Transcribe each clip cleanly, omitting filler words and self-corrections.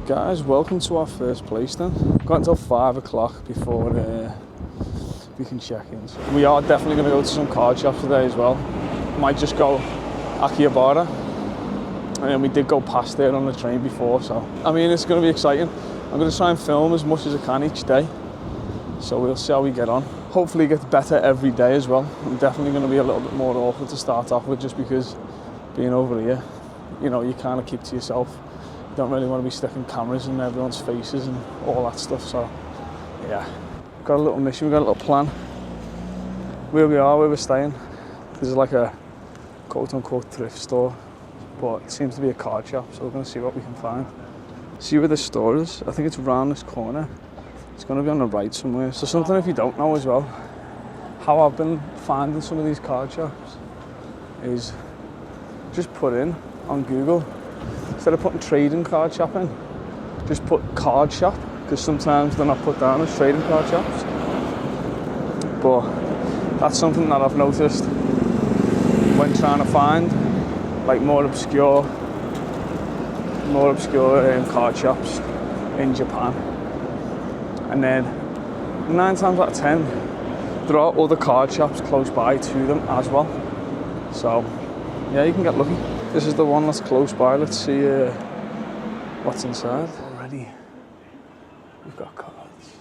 Guys, welcome to our first place then. Got until 5 o'clock before we can check in. So we are definitely going to go to some card shops today as well. Might just go Akihabara. And we did go past there on the train before, so I mean it's going to be exciting. I'm going to try and film as much as I can each day. So we'll see how we get on. Hopefully it gets better every day as well. I'm definitely going to be a little bit more awkward to start off with just because being over here, you know, you kind of keep to yourself. Don't really want to be sticking cameras in everyone's faces and all that stuff, so yeah. Got a little mission, we've got a little plan. Where we are, where we're staying, this is like a quote-unquote thrift store, but it seems to be a card shop, so we're going to see what we can find. See where the store is? I think it's around this corner. It's going to be on the right somewhere. So something if you don't know as well, how I've been finding some of these card shops is just put in on Google, instead of putting trading card shop in, just put card shop, because sometimes they're not put down as trading card shops. But that's something that I've noticed when trying to find like more obscure card shops in Japan. And then 9 times out of 10, there are other card shops close by to them as well. So yeah, you can get lucky. This is the one that's close by. Let's see what's inside. Already, we've got cards.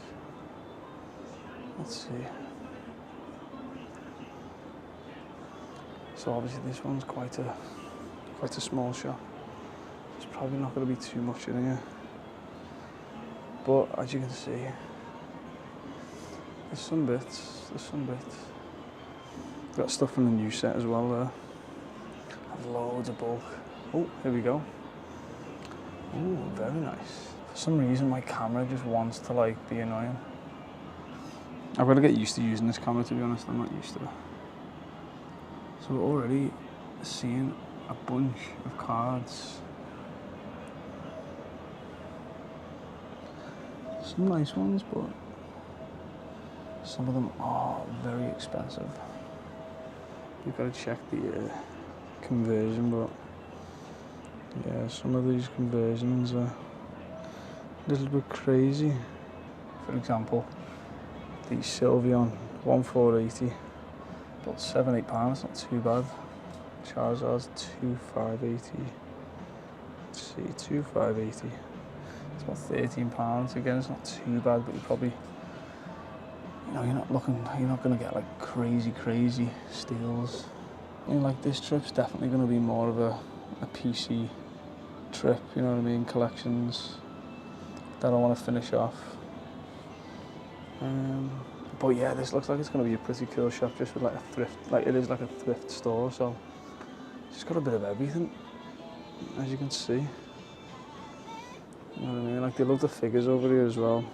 Let's see. So obviously this one's quite a small shop. There's probably not going to be too much in here. But as you can see, there's some bits. Got stuff from the new set as well there. Loads of bulk. Oh, here we go. Ooh, very nice. For some reason my camera just wants to like be annoying. I've got to get used to using this camera, to be honest. I'm not used to it. So we're already seeing a bunch of cards. Some nice ones, but some of them are very expensive. You've got to check the conversion, but yeah, some of these conversions are a little bit crazy. For example, the Sylveon 1480, about £7-8, it's not too bad. Charizard's 2580. Let's see, 2580. It's about £13. Again, it's not too bad, but you probably, you know, you're not going to get like crazy steals. I mean, like this trip's definitely going to be more of a PC trip, you know what I mean, collections that I want to finish off. But yeah, this looks like it's going to be a pretty cool shop, just with like a thrift, like it is like a thrift store, so it's just got a bit of everything, as you can see. You know what I mean, like they love the figures over here as well.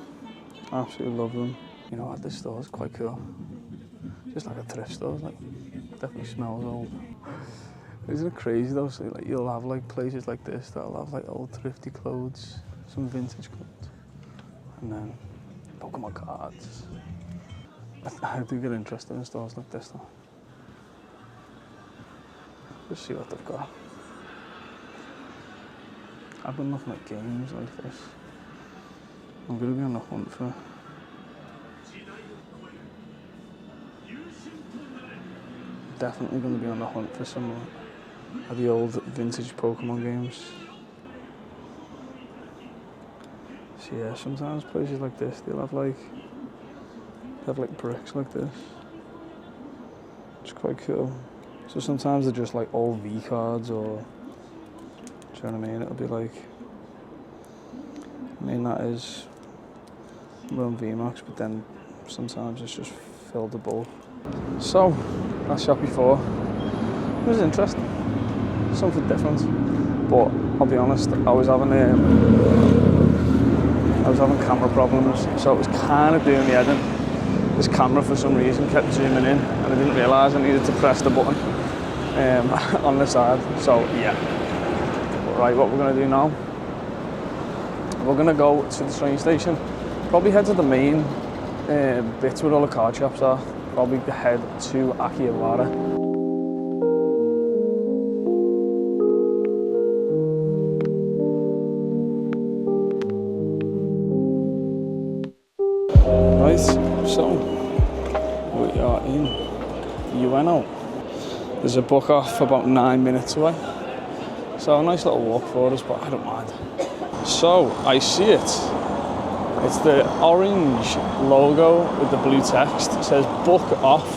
Absolutely love them. You know what, this store is quite cool. Just like a thrift store, like definitely smells old. Isn't it crazy though? So like you'll have like places like this that'll have like old thrifty clothes, some vintage clothes, and then Pokémon cards. I do get interested in stores like this though. Just see what they've got. I've been looking at games like this. I'm gonna be on the hunt for. Definitely going to be on the hunt for some of the old vintage Pokemon games. So yeah, sometimes places like this, they'll have like bricks like this. It's quite cool. So sometimes they're just like old V cards, or, do you know what I mean? It'll be like, I mean that is run VMAX, but then sometimes it's just filled the bulk. So, that shop before, it was interesting, something different, but I'll be honest, I was having camera problems, so it was kind of doing me head in. This camera for some reason kept zooming in, and I didn't realise I needed to press the button on the side, so yeah. But right, what we're going to do now, we're going to go to the train station, probably head to the main bits where all the card shops are. Probably head to Akihabara. So, we are in Ueno. There's a book off about 9 minutes away. So a nice little walk for us, but I don't mind. So, I see it. It's the orange logo with the blue text. It says book off.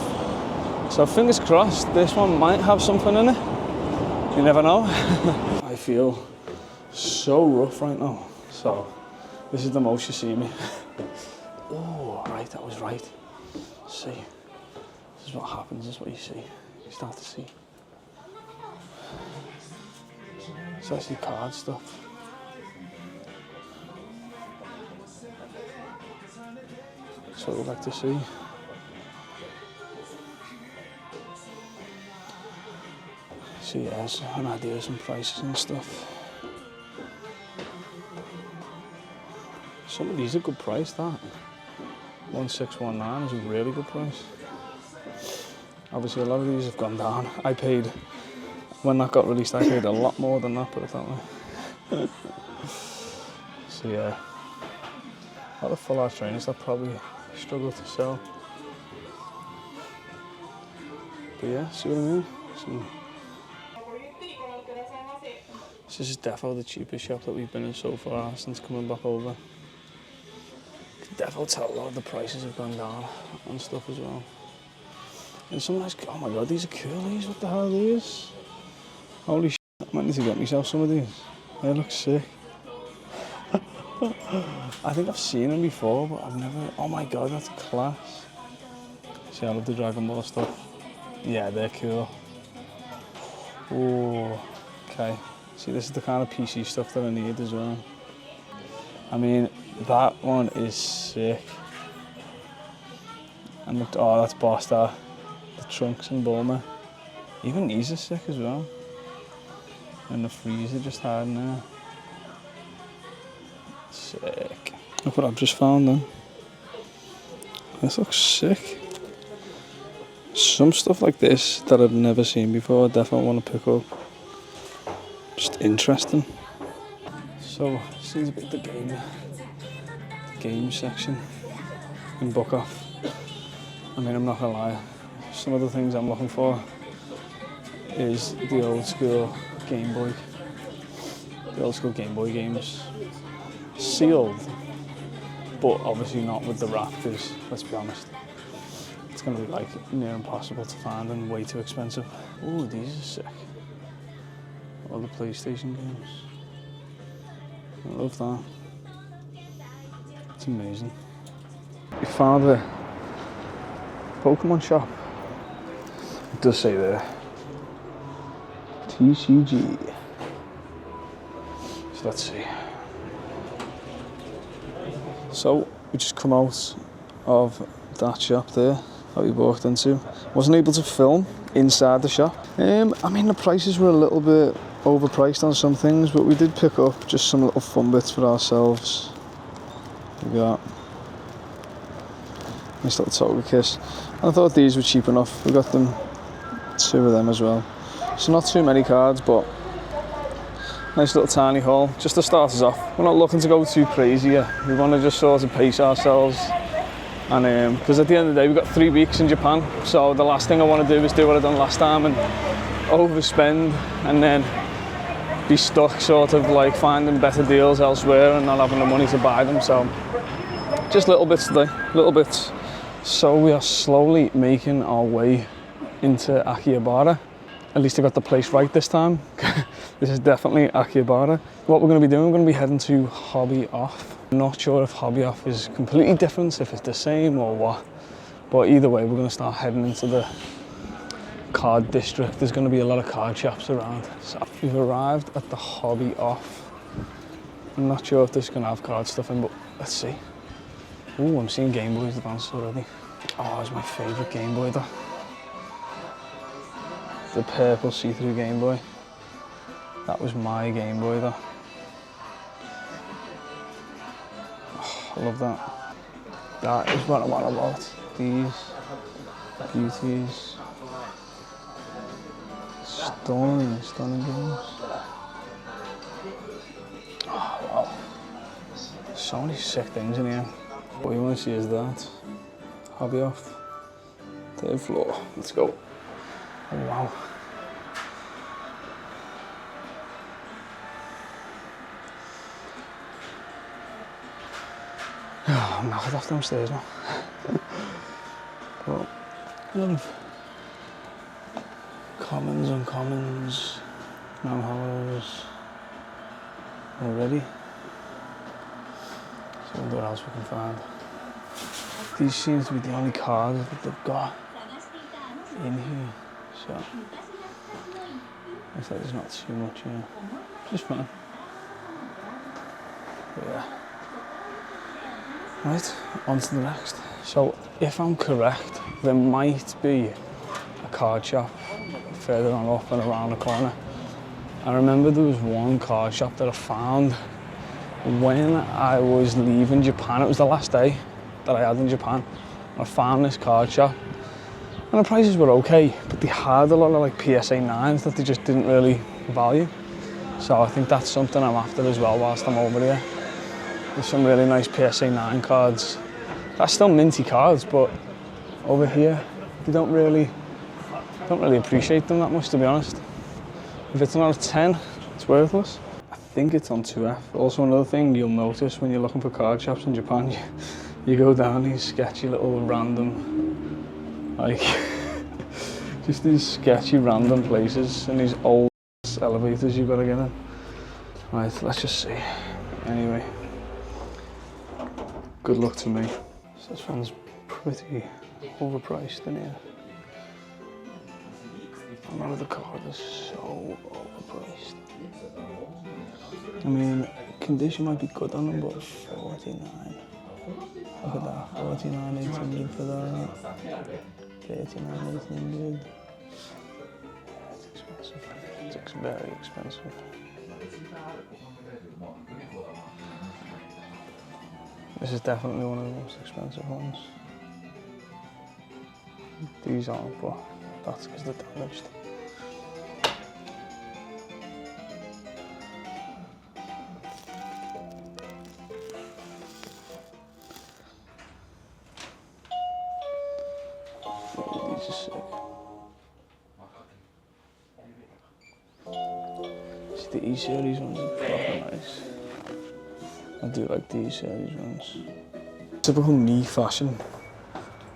So fingers crossed, this one might have something in it. You never know. I feel so rough right now. So, this is the most you see me. Oh, right, that was right. See, this is what happens, this is what you see. You start to see. So I see card stuff. That's what we'd like to see. So yeah, there's an idea of some prices and stuff. Some of these are good price, that. 1619 is a really good price. Obviously a lot of these have gone down. I paid, when that got released, I paid a lot more than that, put it that way. So yeah, a lot of full art trainers that probably struggle to sell. But yeah, see what I mean? This is definitely the cheapest shop that we've been in so far since coming back over. You can definitely tell a lot of the prices have gone down and stuff as well. And some nice, oh my god, these are cool, these, what the hell are these? Holy shit, I might need to get myself some of these. They look sick. I think I've seen them before, but I've never, oh my god, that's class. See, I love the Dragon Ball stuff. Yeah, they're cool. Oh, okay. See, this is the kind of PC stuff that I need as well. I mean, that one is sick. And look, oh, that's Borstar. The Trunks and Bulma. Even these are sick as well. And the Freezer just had in there. Sick. Look what I've just found then. This looks sick. Some stuff like this that I've never seen before, I definitely want to pick up. Just interesting. So, this is a bit the game section in book off. I mean, I'm not gonna lie, some of the things I'm looking for is the old school Game Boy. The old school Game Boy games. Sealed, but obviously not with the wrap, because, let's be honest, it's gonna be like near impossible to find and way too expensive. Ooh, these are sick. All the PlayStation games. I love that. It's amazing. We found a Pokémon shop. It does say there. TCG. So let's see. So we just come out of that shop there that we walked into. Wasn't able to film inside the shop. I mean, the prices were a little bit overpriced on some things, but we did pick up just some little fun bits for ourselves. We got nice little Toga Kiss. I thought these were cheap enough. We got them, 2 of them as well. So not too many cards, but nice little tiny haul, just to start us off. We're not looking to go too crazy yet. We want to just sort of pace ourselves. And because at the end of the day, we've got 3 weeks in Japan. So the last thing I want to do is do what I done last time and overspend and then be stuck sort of like finding better deals elsewhere and not having the money to buy them. So just little bits today, little bits. So we are slowly making our way into Akihabara. At least I got the place right this time. This is definitely Akihabara. What we're going to be doing, we're going to be heading to Hobby Off. I'm not sure if Hobby Off is completely different, if it's the same or what. But either way, we're going to start heading into the card district. There's going to be a lot of card shops around. So we've arrived at the Hobby Off. I'm not sure if this is going to have card stuff in, but let's see. Ooh, I'm seeing Game Boys advanced already. Oh, it's my favourite Game Boy though. The purple see-through Game Boy. That was my Game Boy though. Oh, I love that. That is what I want about these beauties. Stunning, stunning games. Oh, wow. So many sick things in here. What you want to see is that. hobby off. 3rd floor. Let's go. Oh wow. Oh, I'm knackered off downstairs now. But a lot of commons, uncommons, non-hollows already. So what else we can find. These seem to be the only cards that they've got in here, so looks like there's not too much here. Just fine. But yeah. Right, on to the next. So if I'm correct, there might be a card shop further on up and around the corner. I remember there was one card shop that I found when I was leaving Japan. It was the last day that I had in Japan. I found this card shop and the prices were okay, but they had a lot of like PSA 9s that they just didn't really value. So I think that's something I'm after as well whilst I'm over here. There's some really nice PSA 9 cards. That's still minty cards, but over here they don't really appreciate them that much, to be honest. If it's not a 10, it's worthless. I think it's on 2F. Also another thing you'll notice when you're looking for card shops in Japan, you go down these sketchy little random, like, just these sketchy random places and these old elevators you've got to get in. Right, let's just see. Anyway, good luck to me. So this one's pretty overpriced in here. A lot of the card is so overpriced. I mean, condition might be good on them, but 49. Look at that, 49,800 for that. 39,800. It's expensive. It's very expensive. This is definitely one of the most expensive ones. These aren't, but that's because they're damaged. Oh, these are sick. See, the E-series ones are proper nice. I do like the E-series ones. Typical me fashion.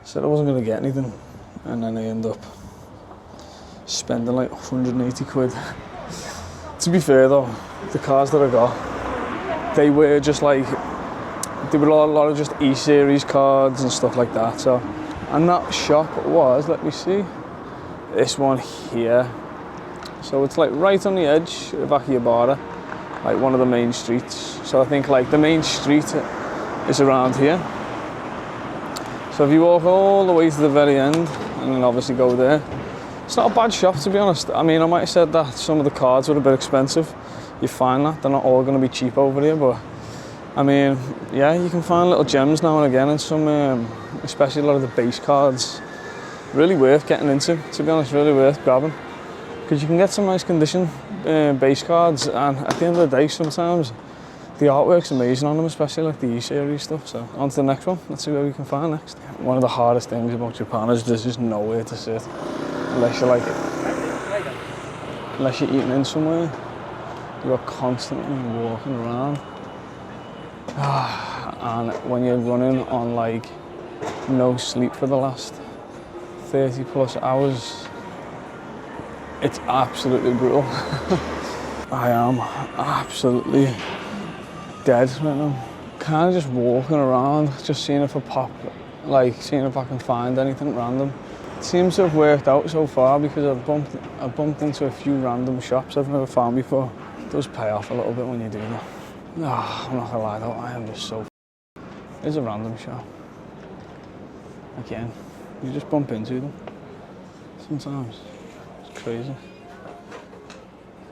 Said I wasn't going to get anything, and then I end up spending like 180 quid. To be fair though, the cards that I got, they were just like, there were a lot of just E-series cards and stuff like that. So, and that shop was, let me see, this one here. So it's like right on the edge of Akihabara, like one of the main streets. So I think like the main street is around here. So if you walk all the way to the very end and then obviously go there, it's not a bad shop, to be honest. I mean, I might have said that some of the cards were a bit expensive. You find that they're not all going to be cheap over here, but I mean, yeah, you can find little gems now and again, and some, especially a lot of the base cards, really worth getting into, to be honest, really worth grabbing. Because you can get some nice condition base cards, and at the end of the day, sometimes the artwork's amazing on them, especially like the E-series stuff. So on to the next one. Let's see what we can find next. One of the hardest things about Japan is there's just nowhere to sit unless you're like, unless you're eating in somewhere. You are constantly walking around, and when you're running on like no sleep for the last 30 plus hours, it's absolutely brutal. I am absolutely dead right now. Kind of just walking around, just seeing if I seeing if I can find anything random. It seems to have worked out so far because I've bumped into a few random shops I've never found before. It does pay off a little bit when you do that. I'm not gonna lie though, I am just so There's a random shop. Again, you just bump into them. Sometimes. It's crazy.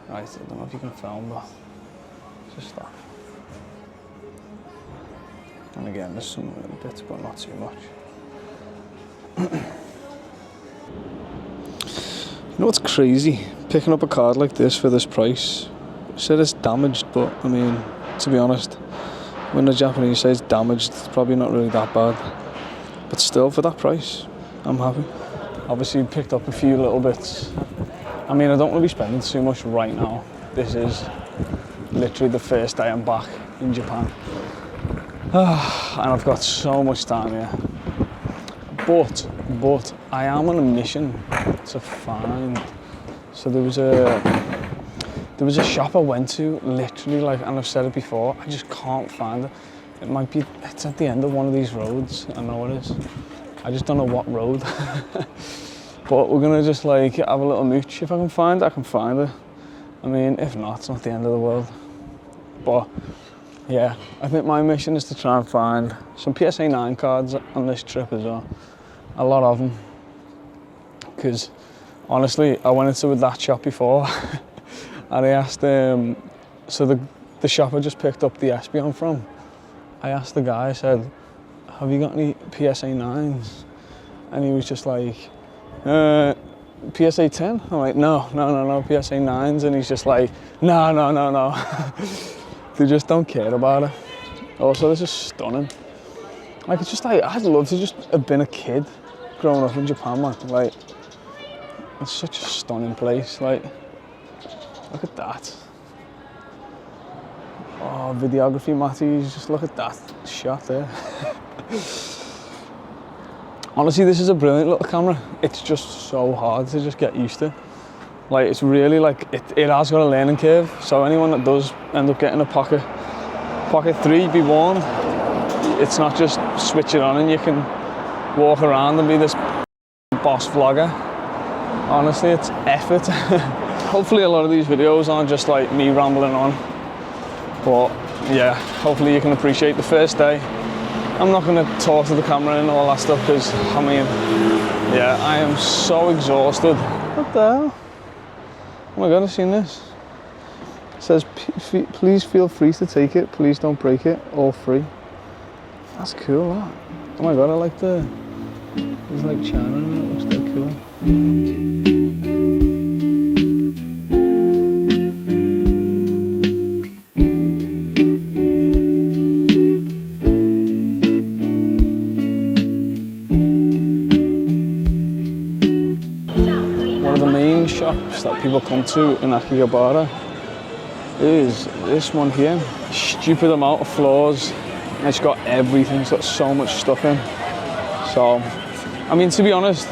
Right, I don't know if you can film, but it's just that. And again, there's some little bits, but not too much. You know what's crazy? Picking up a card like this for this price. It said it's damaged, but I mean, to be honest, when the Japanese say it's damaged, it's probably not really that bad. but still for that price, I'm happy. Obviously picked up a few little bits. I mean, I don't want to be spending too much right now. This is literally the first day I'm back in Japan. And I've got so much time here. But I am on a mission to find. So there was a shop I went to, literally, like, and I've said it before, I just can't find it. It's at the end of one of these roads. I know it is. I just don't know what road. But we're gonna just like have a little mooch. If I can find it, I can find it. I mean, if not, it's not the end of the world. But yeah, I think my mission is to try and find some PSA 9 cards on this trip as well. A lot of them. Because honestly, I went into that shop before and I asked so the shop I just picked up the Espeon from, I asked the guy, I said, have you got any PSA 9s? And he was just like, PSA 10? I'm like, no, PSA 9s. And he's just like, no. They just don't care about it. Also, this is stunning. Like, it's just like, I'd love to just have been a kid growing up in Japan, man. Like, it's such a stunning place. Like, look at that. Oh, videography, Matthews, just look at that shot there. Honestly, this is a brilliant little camera. It's just so hard to just get used to. Like, it's really like, it has got a learning curve. So anyone that does end up getting a Pocket 3, be warned. It's not just switch it on and you can walk around and be this boss vlogger. Honestly, it's effort. Hopefully a lot of these videos aren't just like me rambling on. But yeah, hopefully you can appreciate the first day. I'm not going to talk to the camera and all that stuff because, I mean, yeah, I am so exhausted. What the hell? Oh my God, I've seen this. It says, please feel free to take it. Please don't break it. All free. That's cool, that. Oh my God, I like there's like China in it. Looks quite cool. Shops that people come to in Akihabara is this one here. Stupid amount of floors. It's got everything. It's got so much stuff in. So, I mean, to be honest,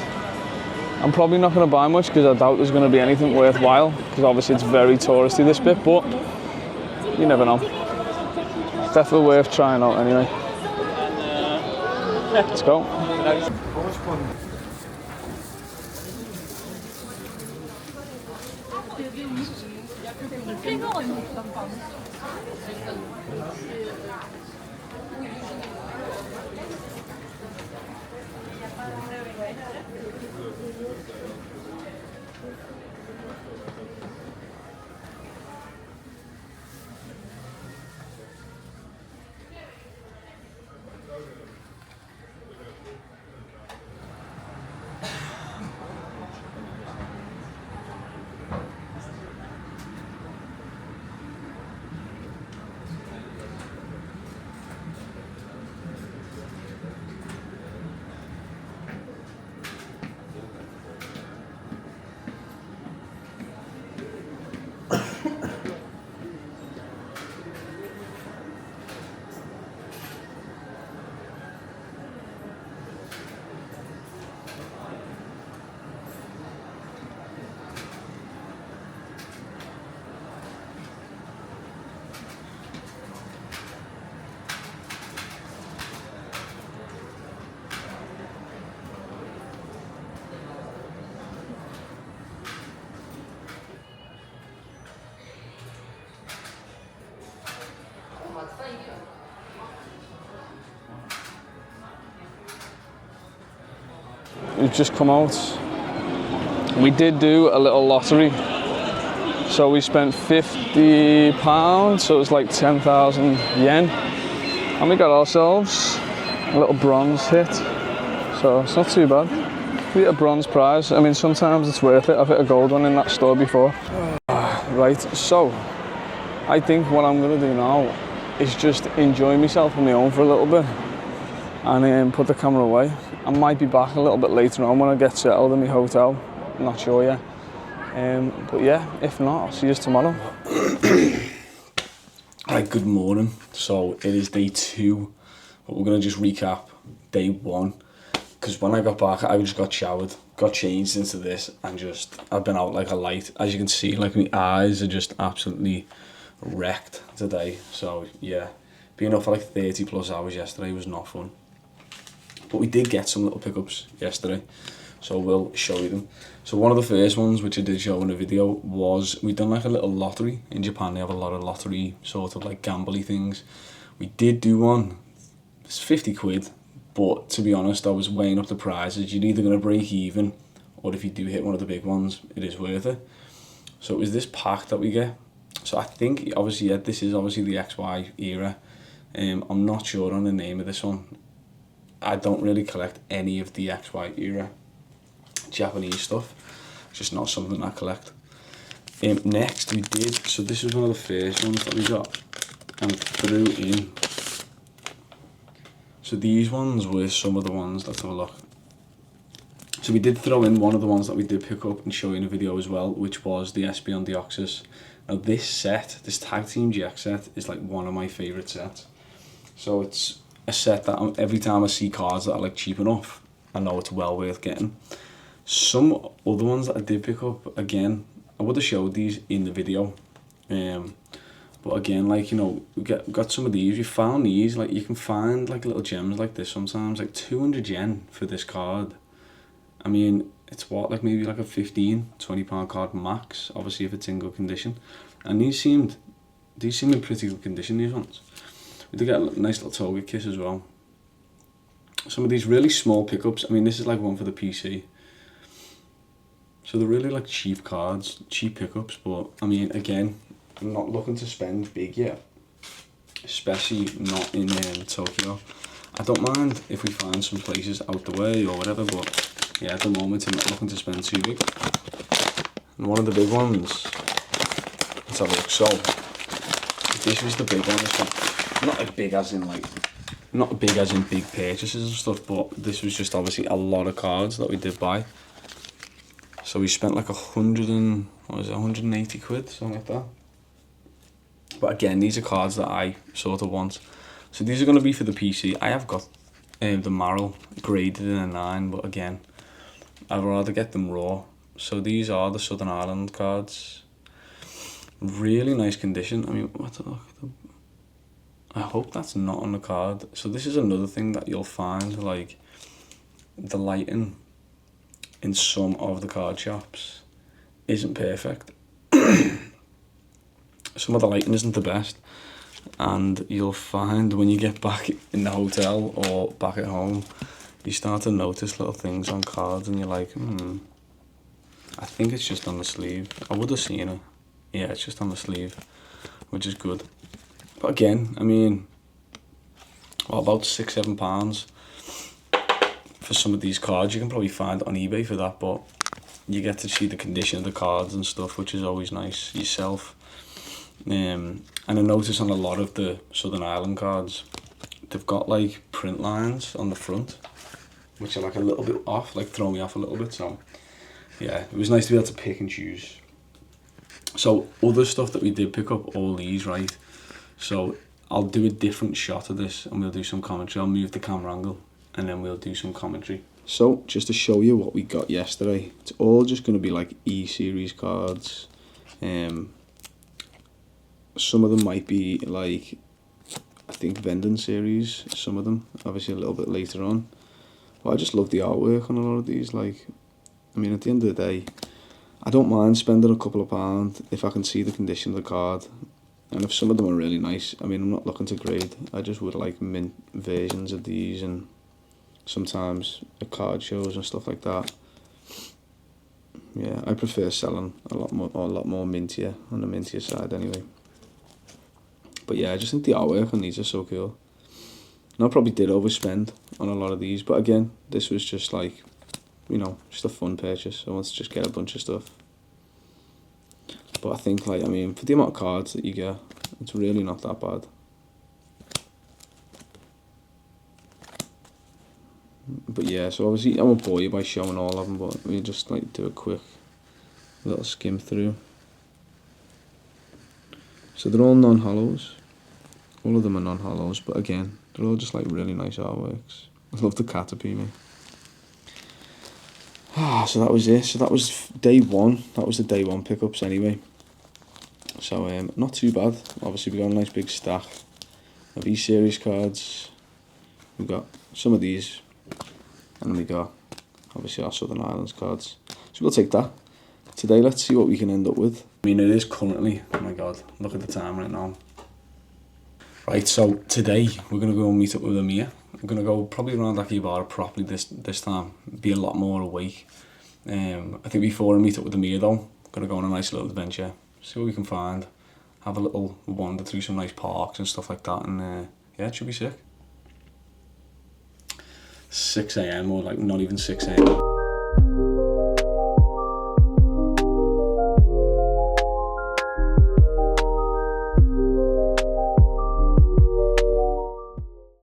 I'm probably not going to buy much because I doubt there's going to be anything worthwhile because obviously it's very touristy, this bit, but you never know. It's definitely worth trying out anyway. Let's go. We've just come out. We did do a little lottery. So we spent £50, so it was like 10,000 yen. And we got ourselves a little bronze hit. So it's not too bad. We get a bronze prize. I mean, sometimes it's worth it. I've hit a gold one in that store before. Right, so I think what I'm gonna do now is just enjoy myself on my own for a little bit. and put the camera away. I might be back a little bit later on when I get settled in my hotel. I'm not sure yet. But yeah, if not, I'll see you tomorrow. Right, good morning. So it is day 2, but we're going to just recap day 1. Because when I got back, I just got showered, got changed into this, and I've been out like a light. As you can see, like my eyes are just absolutely wrecked today. So yeah, being up for like 30 plus hours yesterday was not fun. But we did get some little pickups yesterday, so we'll show you them. So one of the first ones, which I did show in a video, was we done like a little lottery. In Japan they have a lot of lottery sort of like gambly things. We did do one. It's 50 quid, but to be honest I was weighing up the prizes. You're either going to break even, or if you do hit one of the big ones, it is worth it. So it was this pack that we get. So I think obviously, yeah, this is obviously the XY era. I'm not sure on the name of this one. I don't really collect any of the XY era Japanese stuff. It's just not something I collect. Next we did, so this was one of the first ones that we got and threw in. So these ones were some of the ones, let's have a look. So we did throw in one of the ones that we did pick up and show you in a video as well, which was the Espeon Deoxys. Now this set, this Tag Team GX set, is like one of my favourite sets. So it's a set that every time I see cards that are like cheap enough, I know it's well worth getting. Some other ones that I did pick up, again, I would have showed these in the video, but again, like, you know, we got some of these. We found these, like, you can find like little gems like this sometimes, like 200 yen for this card. I mean, it's what, like maybe like a 15-20 pound card max, obviously if it's in good condition. And these seemed in pretty good condition, these ones. We did get a nice little Toga Kiss as well. Some of these really small pickups, I mean this is like one for the PC. So they're really like cheap cards, cheap pickups, but I mean, again, I'm not looking to spend big yet, especially not in Tokyo. I don't mind if we find some places out the way or whatever, but yeah, at the moment I'm not looking to spend too big. And one of the big ones, let's have a look. So this was the big one. This one, not as big as in like, not big as in big purchases and stuff, but this was just obviously a lot of cards that we did buy. So we spent like 180 quid, something like that. But again, these are cards that I sort of want. So these are going to be for the PC. I have got the Marl graded in a 9, but again, I'd rather get them raw. So these are the Southern Ireland cards. Really nice condition. I mean, what the look? I hope that's not on the card. So this is another thing that you'll find, like the lighting in some of the card shops isn't perfect. Some of the lighting isn't the best, and you'll find when you get back in the hotel or back at home, you start to notice little things on cards and you're like, I think it's just on the sleeve. I would have seen it. Yeah, it's just on the sleeve, which is good. But again, I mean, well, about £6-7 for some of these cards. You can probably find it on eBay for that, but you get to see the condition of the cards and stuff, which is always nice yourself. And I notice on a lot of the Southern Ireland cards, they've got like print lines on the front, which are like a little bit off, like throw me off a little bit. So yeah, it was nice to be able to pick and choose. So other stuff that we did pick up, all these, right? So I'll do a different shot of this and we'll do some commentary. I'll move the camera angle and then we'll do some commentary. So just to show you what we got yesterday, it's all just going to be like E-series cards. Some of them might be like, I think Vendon series, some of them, obviously a little bit later on. But I just love the artwork on a lot of these. Like, I mean, at the end of the day, I don't mind spending a couple of pounds if I can see the condition of the card. And if some of them are really nice, I mean, I'm not looking to grade. I just would like mint versions of these, and sometimes at card shows and stuff like that. Yeah, I prefer selling a lot more mintier, on the mintier side anyway. But yeah, I just think the artwork on these are so cool. And I probably did overspend on a lot of these, but again, this was just like, you know, just a fun purchase. I wanted to just get a bunch of stuff. But I think, like, I mean, for the amount of cards that you get, it's really not that bad. But yeah, so obviously I won't bore you by showing all of them, but we just like do a quick little skim through. So they're all non-hollows. All of them are non-hollows, but again, they're all just like really nice artworks. I love the Caterpie, mate. So that was it. So that was day one. That was the day one pickups anyway. So not too bad. Obviously we got a nice big stack of these series cards. We've got some of these, and then we got obviously our Southern Islands cards. So we'll take that. Today, let's see what we can end up with. I mean, it is currently, oh my god, look at the time right now. Right, so today we're going to go and meet up with Amir. We're going to go probably around Akihabara properly this time, be a lot more awake. I think before I meet up with Amir though, going to go on a nice little adventure, see what we can find, have a little wander through some nice parks and stuff like that, and yeah, it should be sick. 6 AM or like not even 6 AM.